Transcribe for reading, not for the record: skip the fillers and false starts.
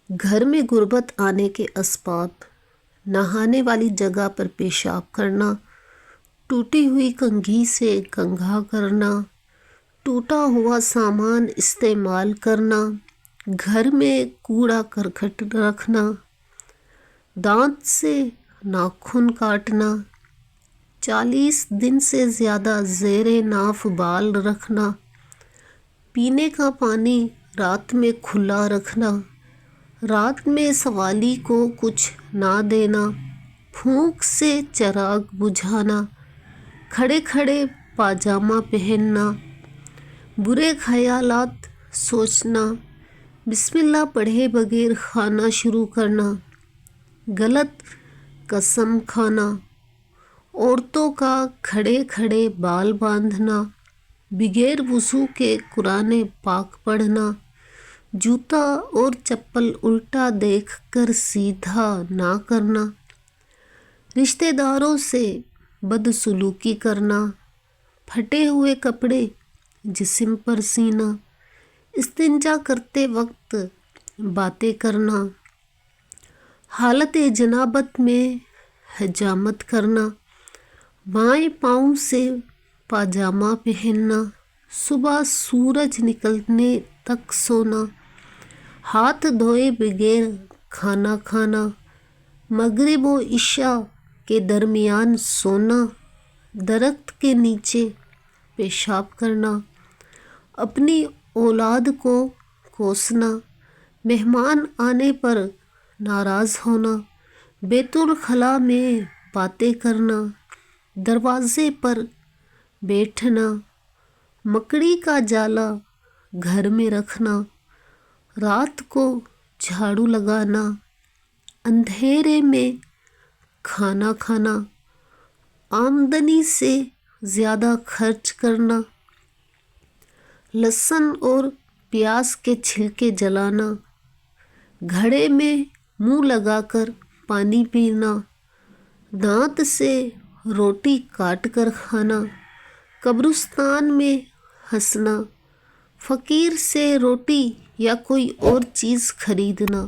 گھر میں غربت آنے کے اسباب: نہانے والی جگہ پر پیشاب کرنا، ٹوٹی ہوئی کنگھی سے کنگھا کرنا، ٹوٹا ہوا سامان استعمال کرنا، گھر میں کوڑا کرکٹ رکھنا، دانت سے ناخن کاٹنا، 40 دن سے زیادہ زیر ناف بال رکھنا، پینے کا پانی رات میں کھلا رکھنا، رات میں سوالی کو کچھ نہ دینا، پھونک سے چراغ بجھانا، کھڑے کھڑے پاجامہ پہننا، برے خیالات سوچنا، بسم اللہ پڑھے بغیر کھانا شروع کرنا، غلط قسم کھانا، عورتوں کا کھڑے کھڑے بال باندھنا، بغیر وضو کے قرآن پاک پڑھنا، جوتا اور چپل الٹا دیکھ کر سیدھا نہ کرنا، رشتہ داروں سے بدسلوکی کرنا، پھٹے ہوئے کپڑے جسم پر سینا، استنجا کرتے وقت باتیں کرنا، حالت جنابت میں حجامت کرنا، بائیں پاؤں سے پاجامہ پہننا، صبح سورج نکلنے تک سونا، ہاتھ دھوئے بغیر کھانا کھانا، مغرب و عشاء کے درمیان سونا، درخت کے نیچے پیشاب کرنا، اپنی اولاد کو کوسنا، مہمان آنے پر ناراض ہونا، بیت الخلاء میں باتیں کرنا، دروازے پر بیٹھنا، مکڑی کا جالا گھر میں رکھنا، رات کو جھاڑو لگانا، اندھیرے میں کھانا کھانا، آمدنی سے زیادہ خرچ کرنا، لہسن اور پیاز کے چھلکے جلانا، گھڑے میں منہ لگا کر پانی پینا، دانت سے روٹی کاٹ کر کھانا، قبرستان میں ہنسنا، فقیر سے روٹی یا کوئی اور چیز خریدنا۔